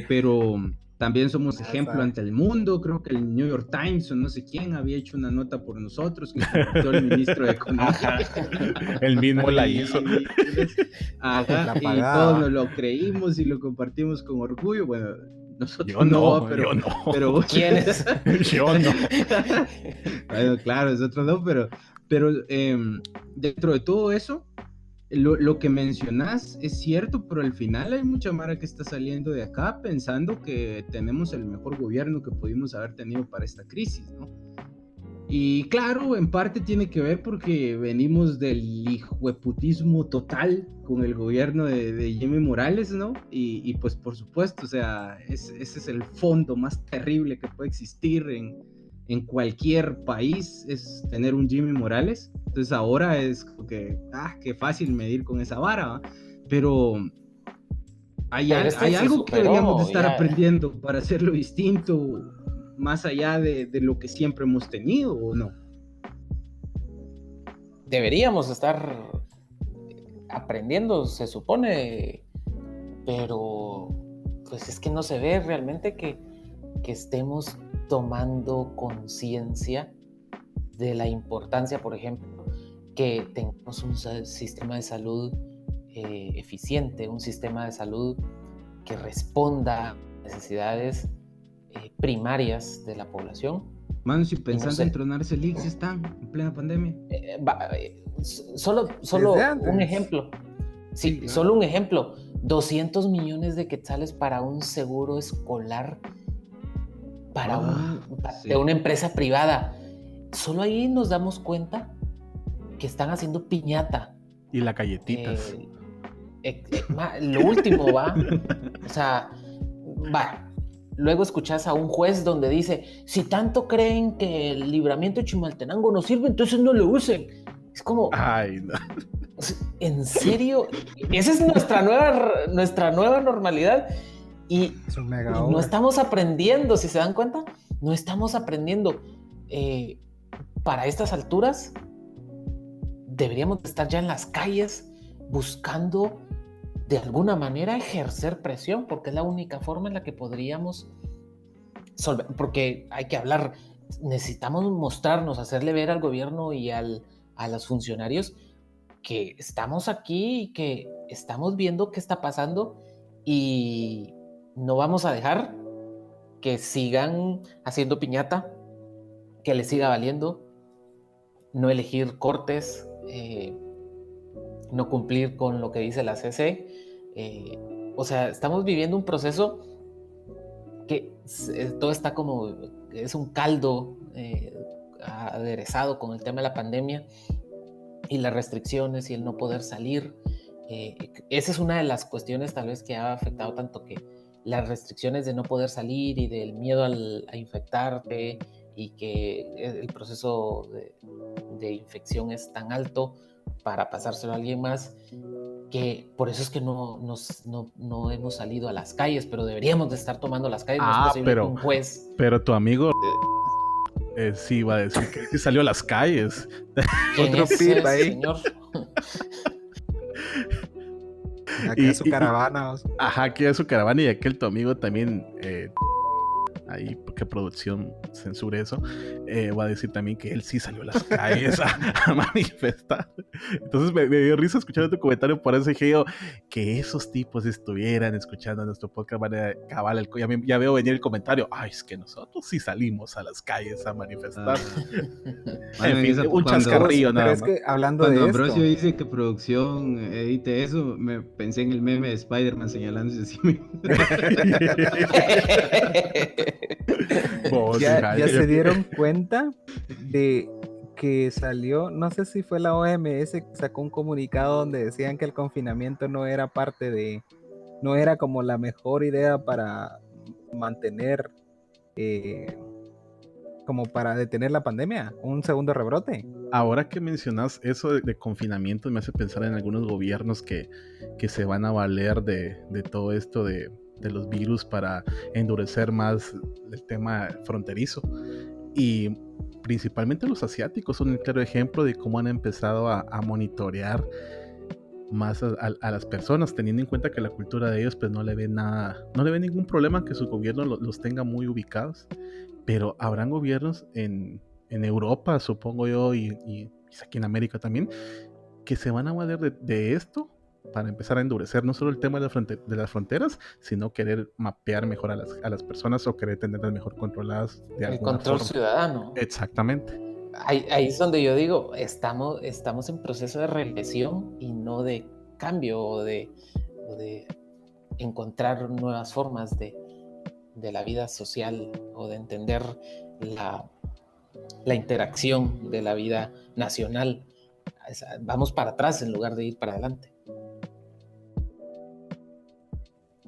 Pero también somos ejemplo ante el mundo. Creo que el New York Times o no sé quién había hecho una nota por nosotros que compartió el ministro de Economía. El mismo la hizo. Ajá, y todos nos lo creímos y lo compartimos con orgullo. Bueno, nosotros yo no, pero ¿quién es? Yo no. Bueno, claro, nosotros no, pero dentro de todo eso, lo que mencionas es cierto, pero al final hay mucha mara que está saliendo de acá pensando que tenemos el mejor gobierno que pudimos haber tenido para esta crisis, ¿no? Y claro, en parte tiene que ver porque venimos del hijueputismo total con el gobierno de Jimmy Morales, ¿no? Y pues por supuesto, o sea, ese es el fondo más terrible que puede existir en cualquier país, es tener un Jimmy Morales. Entonces ahora es como que, qué fácil medir con esa vara, ¿va? Pero hay algo que deberíamos de estar aprendiendo para hacerlo distinto, más allá de lo que siempre hemos tenido, ¿o no? Deberíamos estar aprendiendo, se supone, pero pues es que no se ve realmente que estemos tomando conciencia de la importancia, por ejemplo, que tengamos un sistema de salud eficiente, un sistema de salud que responda a necesidades primarias de la población. Mano, si pensando en tronarse el IX están en plena pandemia. Solo un ejemplo. Sí, claro. Solo un ejemplo. 200 millones de quetzales para un seguro escolar de una empresa privada. Solo ahí nos damos cuenta que están haciendo piñata. Y las galletitas. Lo último, ¿va? O sea, va. Luego escuchas a un juez donde dice, si tanto creen que el libramiento de Chimaltenango no sirve, entonces no lo usen. Es como... Ay, no. ¿En serio? Esa es nuestra nueva normalidad. Y no estamos aprendiendo, si se dan cuenta, no estamos aprendiendo. Para estas alturas, deberíamos estar ya en las calles buscando de alguna manera ejercer presión, porque es la única forma en la que podríamos porque hay que hablar, necesitamos mostrarnos, hacerle ver al gobierno y a los funcionarios que estamos aquí y que estamos viendo qué está pasando y no vamos a dejar que sigan haciendo piñata, que les siga valiendo, no elegir cortes, no cumplir con lo que dice la CC. O sea, estamos viviendo un proceso que todo está como, es un caldo aderezado con el tema de la pandemia y las restricciones y el no poder salir. Esa es una de las cuestiones tal vez que ha afectado tanto, que las restricciones de no poder salir y del miedo a infectarte, y que el proceso de infección es tan alto para pasárselo a alguien más, que por eso es que no hemos salido a las calles, pero deberíamos de estar tomando las calles. No es posible que un juez... Pero tu amigo sí iba a decir que sí salió a las calles. Otro pip ahí. Señor? Aquí a su caravana. Ajá, aquí a su caravana, y aquel tu amigo también... ahí, porque producción censure eso, va a decir también que él sí salió a las calles a manifestar. Entonces me dio risa escuchando tu comentario, por eso dije yo, que esos tipos estuvieran escuchando nuestro podcast, van a cabal, ya veo venir el comentario, ay, es que nosotros sí salimos a las calles a manifestar. En fin, un chascarrillo nada más. Es que hablando cuando de Ambrosio esto, dice que producción edite eso, me pensé en el meme de Spider-Man señalándose así mismo. ya se dieron cuenta de que salió, no sé si fue la OMS que sacó un comunicado donde decían que el confinamiento no era no era como la mejor idea para mantener, como para detener la pandemia, un segundo rebrote. Ahora que mencionas eso de confinamiento, me hace pensar en algunos gobiernos que se van a valer de todo esto de los virus para endurecer más el tema fronterizo. Y principalmente los asiáticos son el claro ejemplo de cómo han empezado a monitorear más a las personas, teniendo en cuenta que la cultura de ellos pues no le ve ningún problema que su gobierno los tenga muy ubicados. Pero habrán gobiernos en Europa, supongo yo, y aquí en América también, que se van a valer de esto para empezar a endurecer no solo el tema de las fronteras, sino querer mapear mejor a las personas, o querer tenerlas mejor controladas de alguna forma. El control ciudadano. Exactamente. Ahí es donde yo digo, estamos en proceso de regresión y no de cambio o de encontrar nuevas formas de la vida social, o de entender la interacción de la vida nacional. Vamos para atrás en lugar de ir para adelante.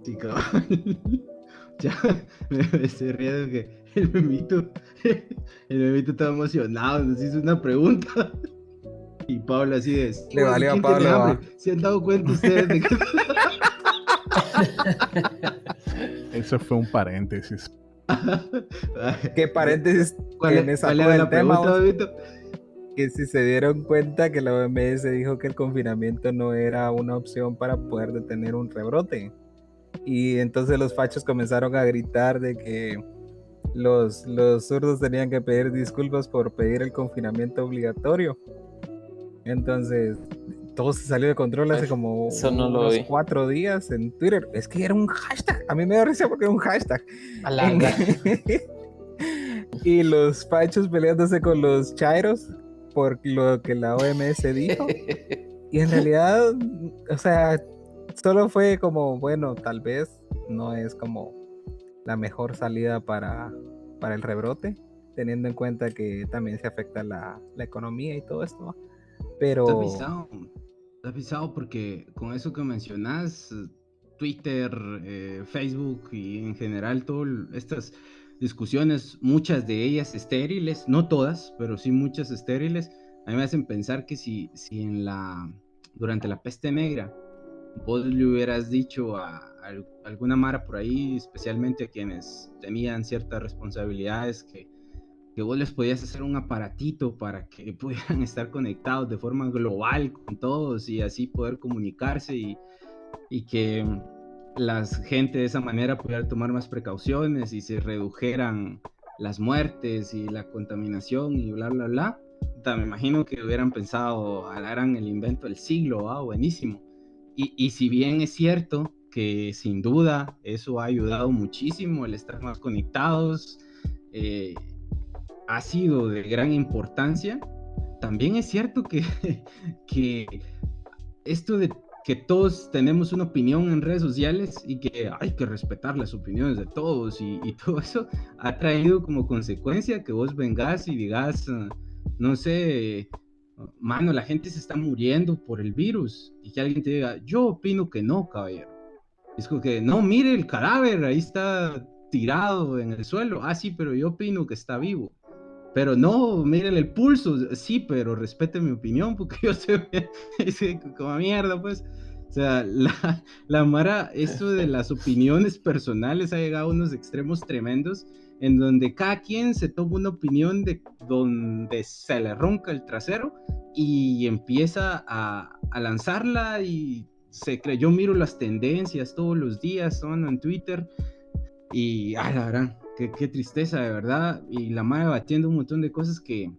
Sí, cabrón. Ya me estoy riendo que el memito estaba emocionado, nos hizo una pregunta. Y Pablo así es. Le valió a Pablo. ¿Se han dado cuenta ustedes de que... Eso fue un paréntesis. ¿Qué paréntesis? ¿Cuál me es la pregunta, Bebito? Que si se dieron cuenta que la OMS dijo que el confinamiento no era una opción para poder detener un rebrote. Y entonces los fachos comenzaron a gritar de que los zurdos tenían que pedir disculpas por pedir el confinamiento obligatorio. Entonces todo se salió de control hace como unos 4 días en Twitter. Es que era un hashtag. A mí me da risa porque era un hashtag. Y los fachos peleándose con los chairos por lo que la OMS dijo. Y en realidad, o sea, solo fue como, bueno, tal vez no es como la mejor salida para el rebrote, teniendo en cuenta que también se afecta la economía y todo esto. Pero... Está pisado porque con eso que mencionas, Twitter, Facebook y en general todas estas discusiones, muchas de ellas estériles, no todas, pero sí muchas estériles, a mí me hacen pensar que si durante la peste negra vos le hubieras dicho a alguna mara por ahí, especialmente a quienes tenían ciertas responsabilidades, que vos les podías hacer un aparatito para que pudieran estar conectados de forma global con todos y así poder comunicarse, y que la gente de esa manera pudiera tomar más precauciones y se redujeran las muertes y la contaminación y bla, bla, bla. Me imagino que hubieran pensado, harán el invento del siglo, buenísimo. Y si bien es cierto que sin duda eso ha ayudado muchísimo, el estar más conectados, ha sido de gran importancia. También es cierto que esto de que todos tenemos una opinión en redes sociales y que hay que respetar las opiniones de todos y todo eso ha traído como consecuencia que vos vengas y digas, no sé, mano, la gente se está muriendo por el virus, y que alguien te diga, yo opino que no, caballero. Es como que, no, mire el cadáver, ahí está tirado en el suelo. Ah, sí, pero yo opino que está vivo. Pero no, miren el pulso. Sí, pero respete mi opinión, porque yo sé como mierda, pues. O sea, la Mara, esto de las opiniones personales ha llegado a unos extremos tremendos, en donde cada quien se toma una opinión de donde se le ronca el trasero y empieza a lanzarla y se cree. Yo miro las tendencias todos los días, son en Twitter, y la verdad, qué tristeza, de verdad. Y la madre batiendo un montón de cosas que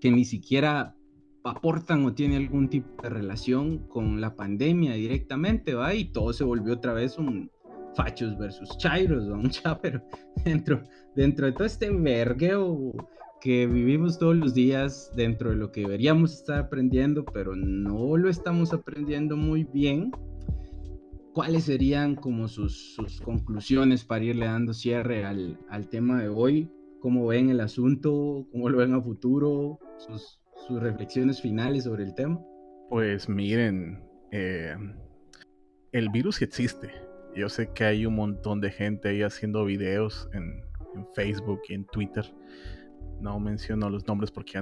ni siquiera aportan o tienen algún tipo de relación con la pandemia directamente, ¿va? Y todo se volvió otra vez un fachos versus chairos, ¿va? Un chapero dentro de todo este vergueo que vivimos todos los días, dentro de lo que deberíamos estar aprendiendo, pero no lo estamos aprendiendo muy bien. ¿Cuáles serían como sus conclusiones para irle dando cierre al tema de hoy? ¿Cómo ven el asunto? ¿Cómo lo ven a futuro? Sus reflexiones finales sobre el tema. Pues miren, el virus sí existe. Yo sé que hay un montón de gente ahí haciendo videos en Facebook y en Twitter. No menciono los nombres porque ya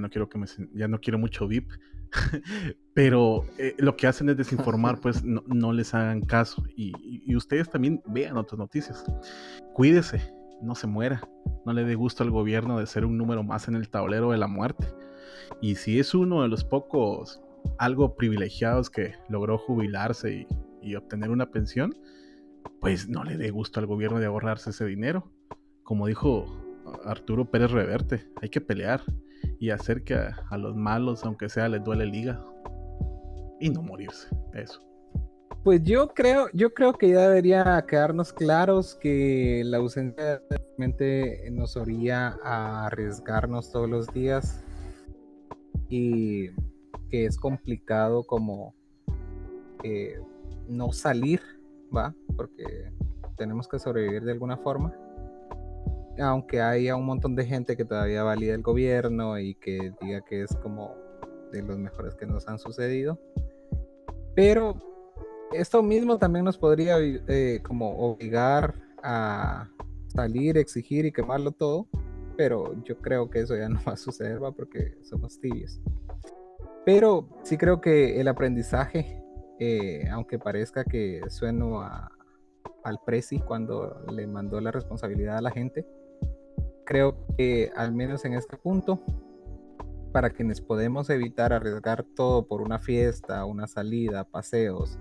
no quiero mucho VIP. Pero lo que hacen es desinformar, pues no les hagan caso. Y ustedes también vean otras noticias. Cuídese, no se muera. No le dé gusto al gobierno de ser un número más en el tablero de la muerte. Y si es uno de los pocos algo privilegiados que logró jubilarse y obtener una pensión, pues no le dé gusto al gobierno de ahorrarse ese dinero. Como dijo Arturo Pérez Reverte, hay que pelear y hacer que a los malos, aunque sea, les duele el hígado y no morirse. Eso. Pues yo creo que ya debería quedarnos claros que la ausencia realmente nos orilla a arriesgarnos todos los días y que es complicado como no salir, ¿va? Porque tenemos que sobrevivir de alguna forma, aunque haya un montón de gente que todavía valida el gobierno y que diga que es como de los mejores que nos han sucedido, pero esto mismo también nos podría como obligar a salir, exigir y quemarlo todo, pero yo creo que eso ya no va a suceder, ¿va? Porque somos tibios. Pero sí creo que el aprendizaje, aunque parezca que sueno al Prezi cuando le mandó la responsabilidad a la gente, creo que al menos en este punto, para quienes podemos evitar arriesgar todo por una fiesta, una salida, paseos,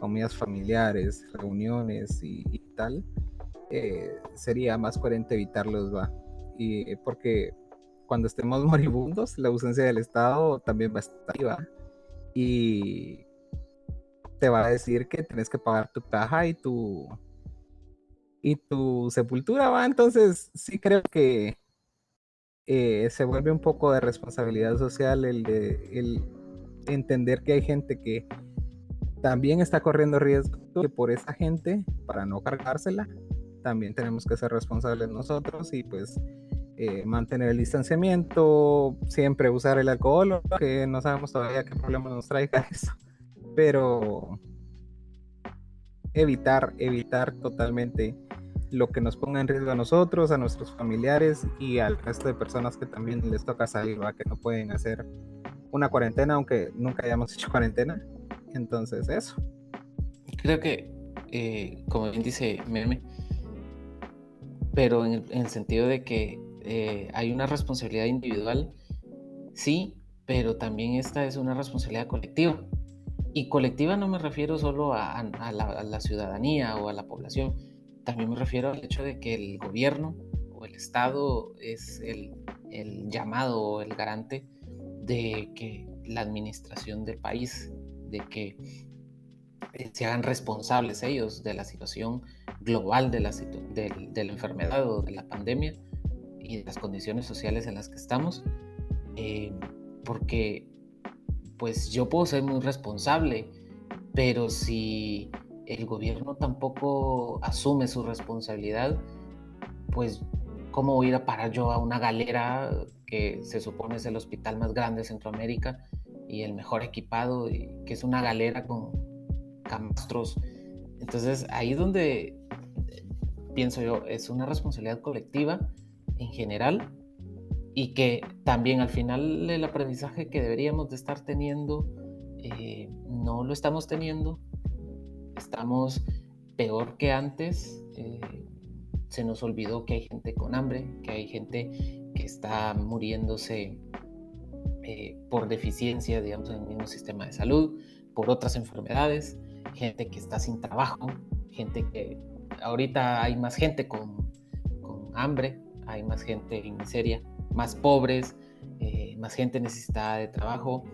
comidas familiares, reuniones y tal, sería más coherente evitarlos, ¿va? Y porque cuando estemos moribundos, la ausencia del Estado también va a estar ahí, ¿va? Y te va a decir que tienes que pagar tu caja y tu sepultura, ¿va? Entonces sí creo que se vuelve un poco de responsabilidad social el entender que hay gente que también está corriendo riesgo, que por esa gente, para no cargársela, también tenemos que ser responsables nosotros y pues mantener el distanciamiento, siempre usar el alcohol, que no sabemos todavía qué problema nos traiga eso, pero evitar totalmente lo que nos ponga en riesgo a nosotros, a nuestros familiares y al resto de personas que también les toca salir, ¿va? Que no pueden hacer una cuarentena, aunque nunca hayamos hecho cuarentena. Entonces, eso. Creo que, como bien dice Meme, pero en el sentido de que hay una responsabilidad individual, sí, pero también esta es una responsabilidad colectiva. Y colectiva no me refiero solo a la ciudadanía o a la población, también me refiero al hecho de que el gobierno o el Estado es el llamado o el garante de que la administración del país, de que se hagan responsables ellos de la situación global de la enfermedad o de la pandemia y de las condiciones sociales en las que estamos, porque pues yo puedo ser muy responsable, pero si el gobierno tampoco asume su responsabilidad, pues ¿cómo voy a ir a parar yo a una galera que se supone es el hospital más grande de Centroamérica y el mejor equipado, y que es una galera con camastros? Entonces ahí es donde pienso yo, es una responsabilidad colectiva en general, y que también al final el aprendizaje que deberíamos de estar teniendo no lo estamos teniendo. Estamos peor que antes. Se nos olvidó que hay gente con hambre, que hay gente que está muriéndose por deficiencia, digamos, en el mismo sistema de salud, por otras enfermedades, gente que está sin trabajo, gente que ahorita hay más gente con hambre, hay más gente en miseria, más pobres, más gente necesitada de trabajo,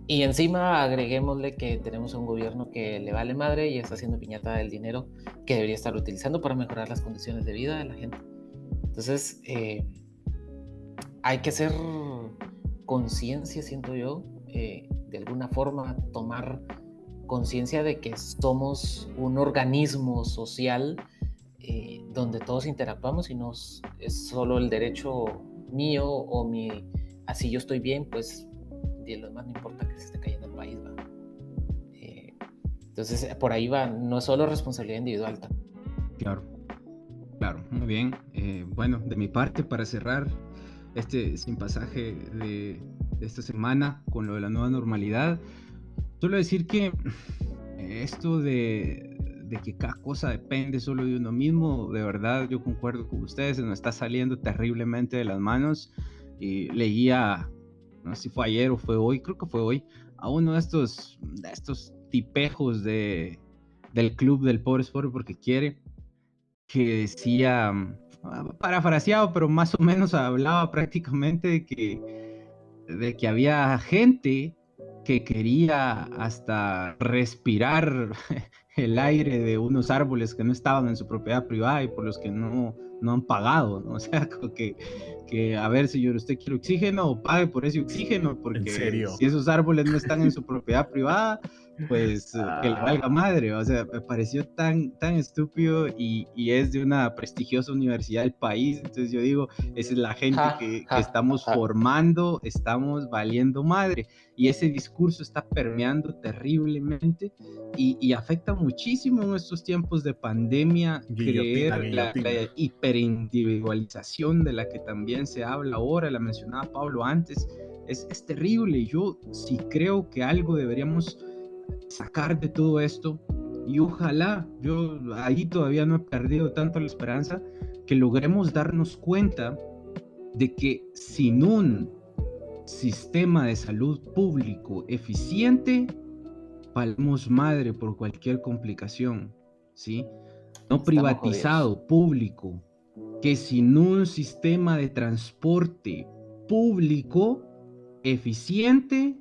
y encima agreguémosle que tenemos un gobierno que le vale madre y está haciendo piñata del dinero que debería estar utilizando para mejorar las condiciones de vida de la gente. Entonces hay que hacer conciencia, siento yo, de alguna forma tomar conciencia de que somos un organismo social donde todos interactuamos, y no es solo el derecho mío o así yo estoy bien, pues de lo demás no importa que se esté cayendo el país, ¿va? Entonces por ahí va, no es solo responsabilidad individual. Claro, muy bien. Bueno, de mi parte, para cerrar este sin pasaje de esta semana con lo de la nueva normalidad, solo decir que esto de que cada cosa depende solo de uno mismo, de verdad yo concuerdo con ustedes, se nos está saliendo terriblemente de las manos. Y leía, no sé si fue ayer o fue hoy, creo que fue hoy, a uno de estos tipejos del club del pobre es pobre porque quiere, que decía, parafraseado, pero más o menos hablaba prácticamente de que había gente que quería hasta respirar el aire de unos árboles que no estaban en su propiedad privada y por los que no han pagado, ¿no? O sea, que a ver, señor, usted quiere oxígeno, pague por ese oxígeno, porque si esos árboles no están en su propiedad privada, pues que le valga madre. O sea, me pareció tan estúpido, y es de una prestigiosa universidad del país. Entonces yo digo, esa es la gente que estamos formando, estamos valiendo madre, y ese discurso está permeando terriblemente y afecta muchísimo en estos tiempos de pandemia. Creer la hiperindividualización de la que también se habla ahora, la mencionaba Pablo antes, es terrible. Yo sí creo que algo deberíamos sacar de todo esto, y ojalá, yo ahí todavía no he perdido tanto la esperanza, que logremos darnos cuenta de que sin un sistema de salud público eficiente, valemos madre por cualquier complicación, ¿sí? No privatizado, público, que sin un sistema de transporte público eficiente,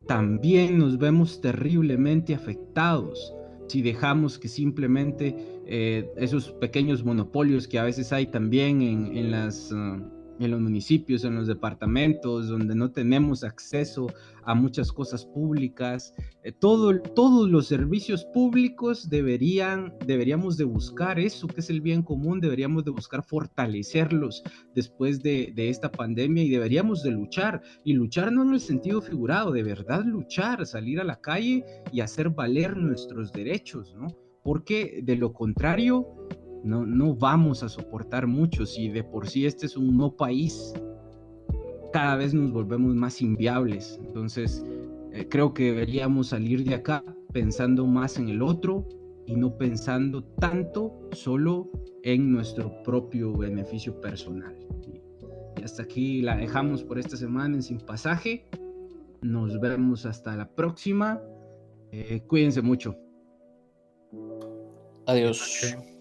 también nos vemos terriblemente afectados si dejamos que simplemente esos pequeños monopolios que a veces hay también en los municipios, en los departamentos, donde no tenemos acceso a muchas cosas públicas, todos los servicios públicos deberíamos de buscar eso, que es el bien común, deberíamos de buscar fortalecerlos después de esta pandemia, y deberíamos de luchar, y luchar no en el sentido figurado, de verdad luchar, salir a la calle y hacer valer nuestros derechos, ¿no? Porque de lo contrario, no vamos a soportar mucho. Si de por sí este es un no país, cada vez nos volvemos más inviables. Entonces creo que deberíamos salir de acá pensando más en el otro y no pensando tanto solo en nuestro propio beneficio personal. Y hasta aquí la dejamos por esta semana en Sin Pasaje. Nos vemos hasta la próxima. Cuídense mucho. Adiós. Okay.